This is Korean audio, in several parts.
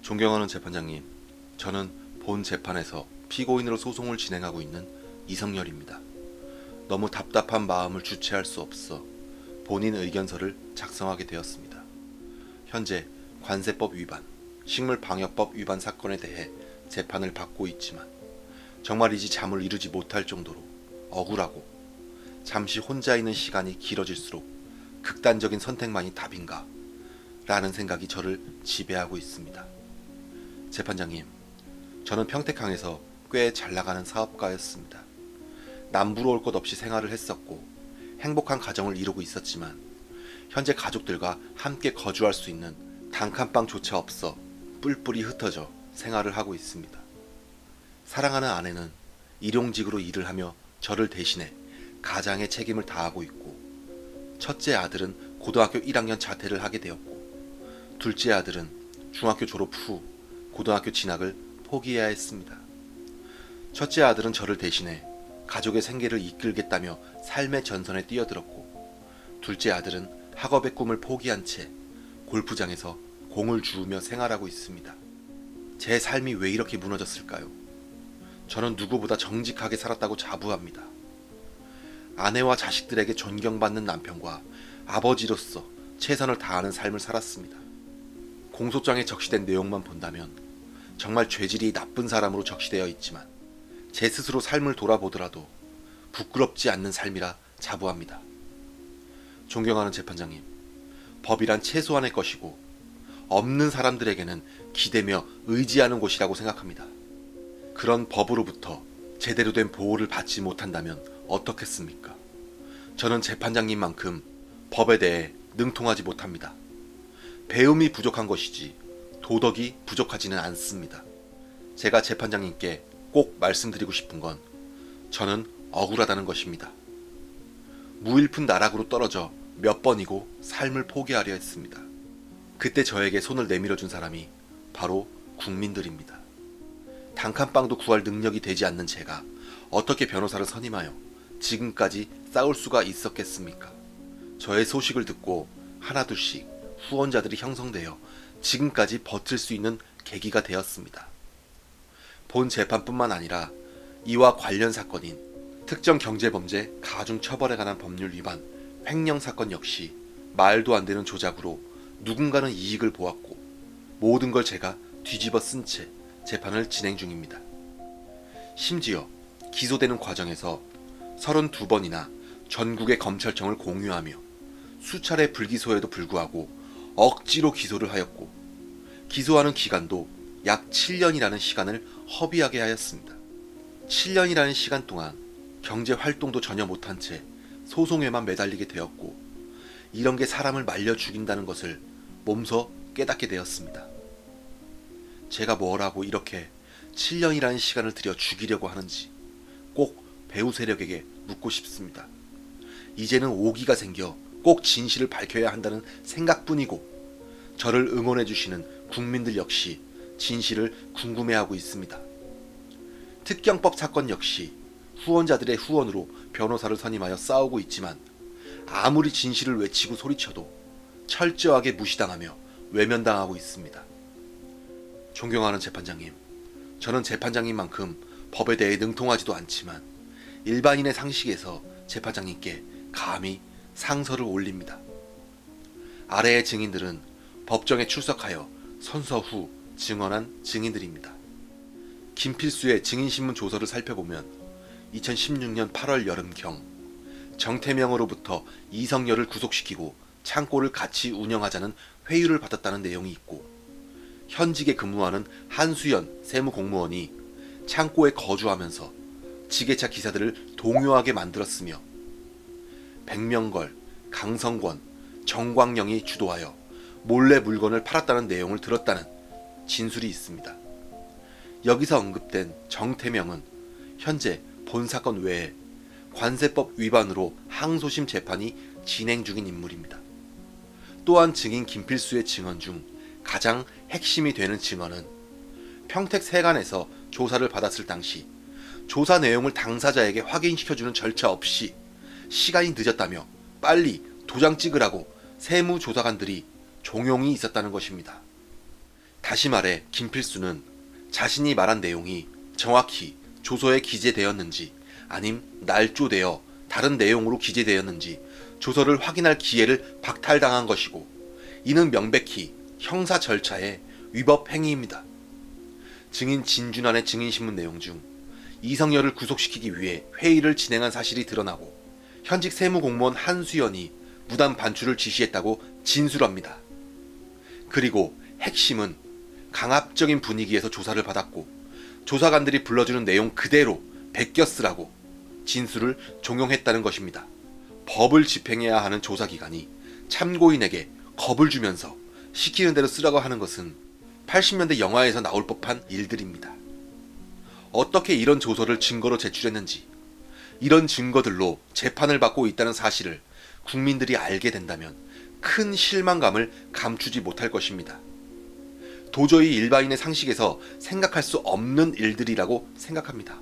존경하는 재판장님, 저는 본 재판에서 피고인으로 소송을 진행하고 있는 이성열입니다. 너무 답답한 마음을 주체할 수 없어 본인 의견서를 작성하게 되었습니다. 현재 관세법 위반, 식물방역법 위반 사건에 대해 재판을 받고 있지만 정말이지 잠을 이루지 못할 정도로 억울하고 잠시 혼자 있는 시간이 길어질수록 극단적인 선택만이 답인가? 라는 생각이 저를 지배하고 있습니다. 재판장님, 저는 평택항에서 꽤 잘나가는 사업가였습니다. 남부러울 것 없이 생활을 했었고 행복한 가정을 이루고 있었지만 현재 가족들과 함께 거주할 수 있는 단칸방조차 없어 뿔뿔이 흩어져 생활을 하고 있습니다. 사랑하는 아내는 일용직으로 일을 하며 저를 대신해 가장의 책임을 다하고 있고, 첫째 아들은 고등학교 1학년 자퇴를 하게 되었고, 둘째 아들은 중학교 졸업 후 고등학교 진학을 포기해야 했습니다. 첫째 아들은 저를 대신해 가족의 생계를 이끌겠다며 삶의 전선에 뛰어들었고, 둘째 아들은 학업의 꿈을 포기한 채 골프장에서 공을 주우며 생활하고 있습니다. 제 삶이 왜 이렇게 무너졌을까요? 저는 누구보다 정직하게 살았다고 자부합니다. 아내와 자식들에게 존경받는 남편과 아버지로서 최선을 다하는 삶을 살았습니다. 공소장에 적시된 내용만 본다면 정말 죄질이 나쁜 사람으로 적시되어 있지만 제 스스로 삶을 돌아보더라도 부끄럽지 않는 삶이라 자부합니다. 존경하는 재판장님, 법이란 최소한의 것이고 없는 사람들에게는 기대며 의지하는 곳이라고 생각합니다. 그런 법으로부터 제대로 된 보호를 받지 못한다면 어떻겠습니까? 저는 재판장님만큼 법에 대해 능통하지 못합니다. 배움이 부족한 것이지 도덕이 부족하지는 않습니다. 제가 재판장님께 꼭 말씀드리고 싶은 건 저는 억울하다는 것입니다. 무일푼 나락으로 떨어져 몇 번이고 삶을 포기하려 했습니다. 그때 저에게 손을 내밀어 준 사람이 바로 국민들입니다. 단칸방도 구할 능력이 되지 않는 제가 어떻게 변호사를 선임하여 지금까지 싸울 수가 있었겠습니까? 저의 소식을 듣고 하나둘씩 후원자들이 형성되어 지금까지 버틸 수 있는 계기가 되었습니다. 본 재판뿐만 아니라 이와 관련 사건인 특정 경제범죄 가중처벌에 관한 법률 위반 횡령 사건 역시 말도 안 되는 조작으로 누군가는 이익을 보았고 모든 걸 제가 뒤집어 쓴 채 재판을 진행 중입니다. 심지어 기소되는 과정에서 32번이나 전국의 검찰청을 공유하며 수차례 불기소에도 불구하고 억지로 기소를 하였고, 기소하는 기간도 약 7년이라는 시간을 허비하게 하였습니다. 7년이라는 시간 동안 경제 활동도 전혀 못한 채 소송에만 매달리게 되었고, 이런 게 사람을 말려 죽인다는 것을 몸소 깨닫게 되었습니다. 제가 뭐라고 이렇게 7년이라는 시간을 들여 죽이려고 하는지 꼭 배후 세력에게 묻고 싶습니다. 이제는 오기가 생겨 꼭 진실을 밝혀야 한다는 생각뿐이고, 저를 응원해주시는 국민들 역시 진실을 궁금해하고 있습니다. 특경법 사건 역시 후원자들의 후원으로 변호사를 선임하여 싸우고 있지만 아무리 진실을 외치고 소리쳐도 철저하게 무시당하며 외면당하고 있습니다. 존경하는 재판장님, 저는 재판장님만큼 법에 대해 능통하지도 않지만 일반인의 상식에서 재판장님께 감히 상서를 올립니다. 아래의 증인들은 법정에 출석하여 선서 후 증언한 증인들입니다. 김필수의 증인신문 조서를 살펴보면 2016년 8월 여름경 정태명으로부터 이성열을 구속시키고 창고를 같이 운영하자는 회유를 받았다는 내용이 있고, 현직에 근무하는 한수연 세무공무원이 창고에 거주하면서 지게차 기사들을 동요하게 만들었으며 백명걸, 강성권, 정광영이 주도하여 몰래 물건을 팔았다는 내용을 들었다는 진술이 있습니다. 여기서 언급된 정태명은 현재 본 사건 외에 관세법 위반으로 항소심 재판이 진행 중인 인물입니다. 또한 증인 김필수의 증언 중 가장 핵심이 되는 증언은 평택 세관에서 조사를 받았을 당시 조사 내용을 당사자에게 확인시켜주는 절차 없이 시간이 늦었다며 빨리 도장 찍으라고 세무조사관들이 종용이 있었다는 것입니다. 다시 말해 김필수는 자신이 말한 내용이 정확히 조서에 기재되었는지 아님 날조되어 다른 내용으로 기재되었는지 조서를 확인할 기회를 박탈당한 것이고, 이는 명백히 형사 절차의 위법 행위입니다. 증인 진준환의 증인신문 내용 중 이성열을 구속시키기 위해 회의를 진행한 사실이 드러나고, 현직 세무공무원 한수연이 무단 반출을 지시했다고 진술합니다. 그리고 핵심은 강압적인 분위기에서 조사를 받았고 조사관들이 불러주는 내용 그대로 베껴 쓰라고 진술을 종용했다는 것입니다. 법을 집행해야 하는 조사기관이 참고인에게 겁을 주면서 시키는 대로 쓰라고 하는 것은 80년대 영화에서 나올 법한 일들입니다. 어떻게 이런 조서를 증거로 제출했는지, 이런 증거들로 재판을 받고 있다는 사실을 국민들이 알게 된다면 큰 실망감을 감추지 못할 것입니다. 도저히 일반인의 상식에서 생각할 수 없는 일들이라고 생각합니다.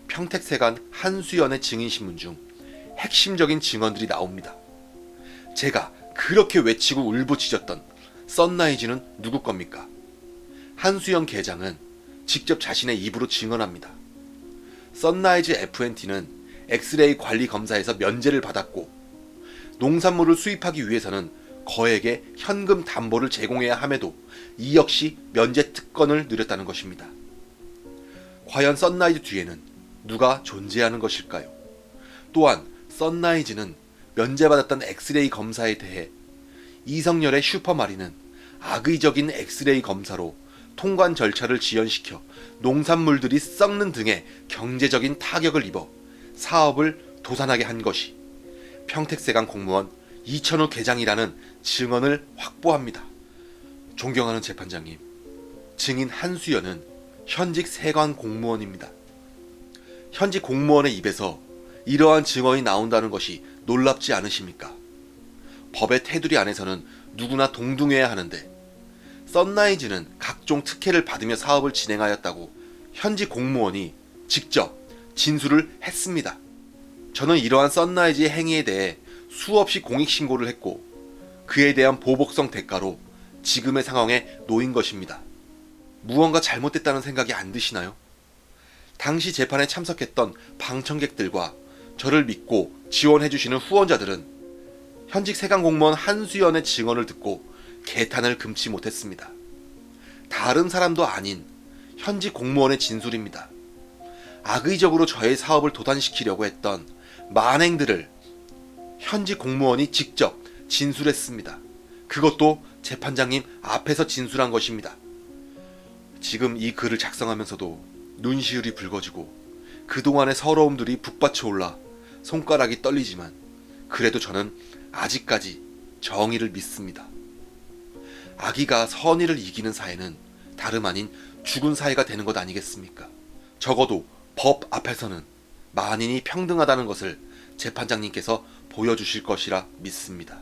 평택세관 한수연의 증인신문 중 핵심적인 증언들이 나옵니다. 제가 그렇게 외치고 울부짖었던 썬라이즈는 누구 겁니까? 한수연 계장은 직접 자신의 입으로 증언합니다. 썬라이즈 F&T는 엑스레이 관리 검사에서 면제를 받았고, 농산물을 수입하기 위해서는 거액의 현금 담보를 제공해야 함에도 이 역시 면제 특권을 누렸다는 것입니다. 과연 썬라이즈 뒤에는 누가 존재하는 것일까요? 또한 썬라이즈는 면제받았던 엑스레이 검사에 대해 이성열의 슈퍼마린은 악의적인 엑스레이 검사로 통관 절차를 지연시켜 농산물들이 썩는 등의 경제적인 타격을 입어 사업을 도산하게 한 것이 평택세관 공무원 이천우 계장이라는 증언을 확보합니다. 존경하는 재판장님, 증인 한수연은 현직 세관 공무원입니다. 현직 공무원의 입에서 이러한 증언이 나온다는 것이 놀랍지 않으십니까? 법의 테두리 안에서는 누구나 동등해야 하는데, 썬라이즈는 각종 특혜를 받으며 사업을 진행하였다고 현직 공무원이 직접 진술을 했습니다. 저는 이러한 썬라이즈의 행위에 대해 수없이 공익신고를 했고, 그에 대한 보복성 대가로 지금의 상황에 놓인 것입니다. 무언가 잘못됐다는 생각이 안 드시나요? 당시 재판에 참석했던 방청객들과 저를 믿고 지원해주시는 후원자들은 현직 세관 공무원 한수연의 증언을 듣고 개탄을 금치 못했습니다. 다른 사람도 아닌 현직 공무원의 진술입니다. 악의적으로 저의 사업을 도산시키려고 했던 만행들을 현직 공무원이 직접 진술했습니다. 그것도 재판장님 앞에서 진술한 것입니다. 지금 이 글을 작성하면서도 눈시울이 붉어지고 그동안의 서러움들이 북받쳐 올라 손가락이 떨리지만, 그래도 저는 아직까지 정의를 믿습니다. 악의가 선의를 이기는 사회는 다름 아닌 죽은 사회가 되는 것 아니겠습니까? 적어도 법 앞에서는 만인이 평등하다는 것을 재판장님께서 보여주실 것이라 믿습니다.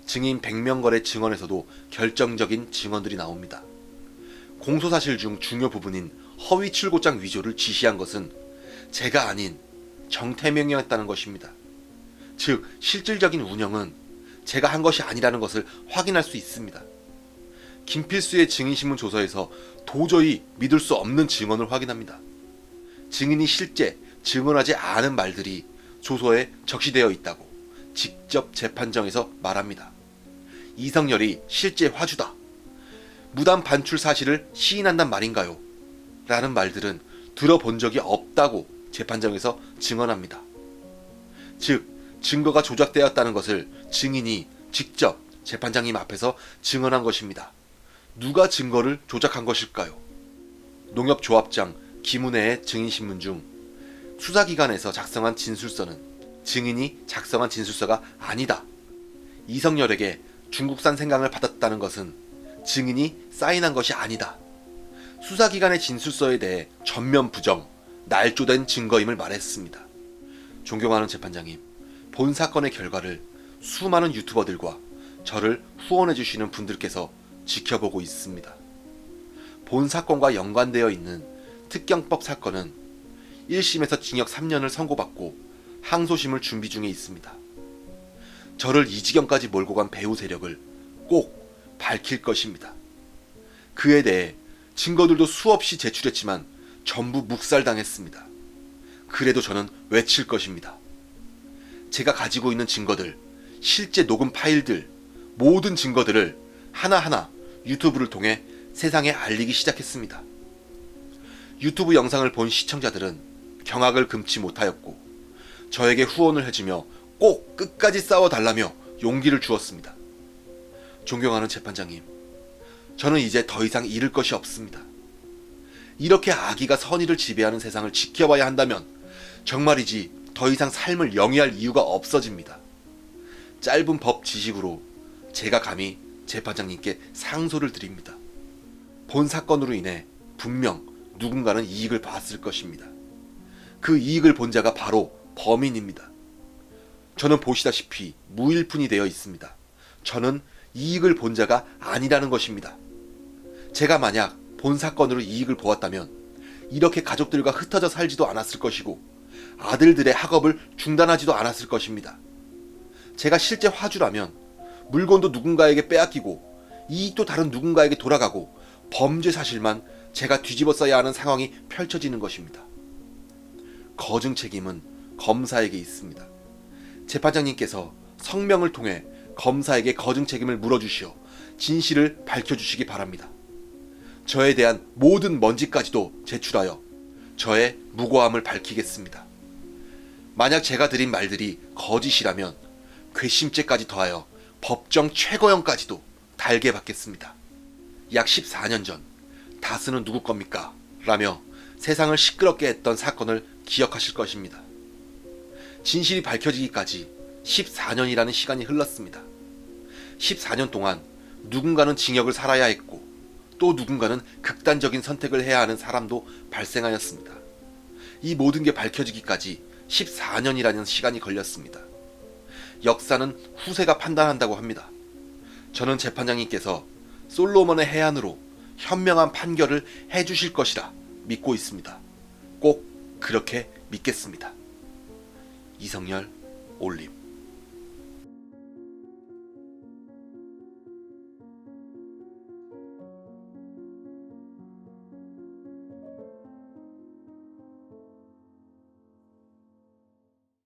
증인 100명거래 증언에서도 결정적인 증언들이 나옵니다. 공소사실 중 중요 부분인 허위 출고장 위조를 지시한 것은 제가 아닌 정태명이었다는 것입니다. 즉, 실질적인 운영은 제가 한 것이 아니라는 것을 확인할 수 있습니다. 김필수의 증인신문 조서에서 도저히 믿을 수 없는 증언을 확인합니다. 증인이 실제 증언하지 않은 말들이 조서에 적시되어 있다고 직접 재판정에서 말합니다. 이성열이 실제 화주다, 무단 반출 사실을 시인한단 말인가요? 라는 말들은 들어본 적이 없다고 재판정에서 증언합니다. 즉, 증거가 조작되었다는 것을 증인이 직접 재판장님 앞에서 증언한 것입니다. 누가 증거를 조작한 것일까요? 농협조합장 김은혜의 증인신문 중 수사기관에서 작성한 진술서는 증인이 작성한 진술서가 아니다, 이성열에게 중국산 생강을 받았다는 것은 증인이 사인한 것이 아니다, 수사기관의 진술서에 대해 전면 부정, 날조된 증거임을 말했습니다. 존경하는 재판장님, 본 사건의 결과를 수많은 유튜버들과 저를 후원해주시는 분들께서 지켜보고 있습니다. 본 사건과 연관되어 있는 특경법 사건은 1심에서 징역 3년을 선고받고 항소심을 준비 중에 있습니다. 저를 이 지경까지 몰고 간 배후 세력을 꼭 밝힐 것입니다. 그에 대해 증거들도 수없이 제출했지만 전부 묵살당했습니다. 그래도 저는 외칠 것입니다. 제가 가지고 있는 증거들, 실제 녹음 파일들, 모든 증거들을 하나하나 유튜브를 통해 세상에 알리기 시작했습니다. 유튜브 영상을 본 시청자들은 경악을 금치 못하였고 저에게 후원을 해주며 꼭 끝까지 싸워달라며 용기를 주었습니다. 존경하는 재판장님, 저는 이제 더 이상 잃을 것이 없습니다. 이렇게 악의가 선의를 지배하는 세상을 지켜봐야 한다면 정말이지 더 이상 삶을 영위할 이유가 없어집니다. 짧은 법 지식으로 제가 감히 재판장님께 상소를 드립니다. 본 사건으로 인해 분명 누군가는 이익을 봤을 것입니다. 그 이익을 본 자가 바로 범인입니다. 저는 보시다시피 무일푼이 되어 있습니다. 저는 이익을 본 자가 아니라는 것입니다. 제가 만약 본 사건으로 이익을 보았다면 이렇게 가족들과 흩어져 살지도 않았을 것이고 아들들의 학업을 중단하지도 않았을 것입니다. 제가 실제 화주라면 물건도 누군가에게 빼앗기고 이익도 다른 누군가에게 돌아가고 범죄 사실만 제가 뒤집어 써야 하는 상황이 펼쳐지는 것입니다. 거증 책임은 검사에게 있습니다. 재판장님께서 성명을 통해 검사에게 거증 책임을 물어주시어 진실을 밝혀주시기 바랍니다. 저에 대한 모든 먼지까지도 제출하여 저의 무고함을 밝히겠습니다. 만약 제가 드린 말들이 거짓이라면 괘씸죄까지 더하여 법정 최고형까지도 달게 받겠습니다. 약 14년 전 다스는 누구 겁니까? 라며 세상을 시끄럽게 했던 사건을 기억하실 것입니다. 진실이 밝혀지기까지 14년이라는 시간이 흘렀습니다. 14년 동안 누군가는 징역을 살아야 했고 또 누군가는 극단적인 선택을 해야 하는 사람도 발생하였습니다. 이 모든 게 밝혀지기까지 14년이라는 시간이 걸렸습니다. 역사는 후세가 판단한다고 합니다. 저는 재판장님께서 솔로몬의 해안으로 현명한 판결을 해주실 것이라 믿고 있습니다. 꼭 그렇게 믿겠습니다. 이성열 올림.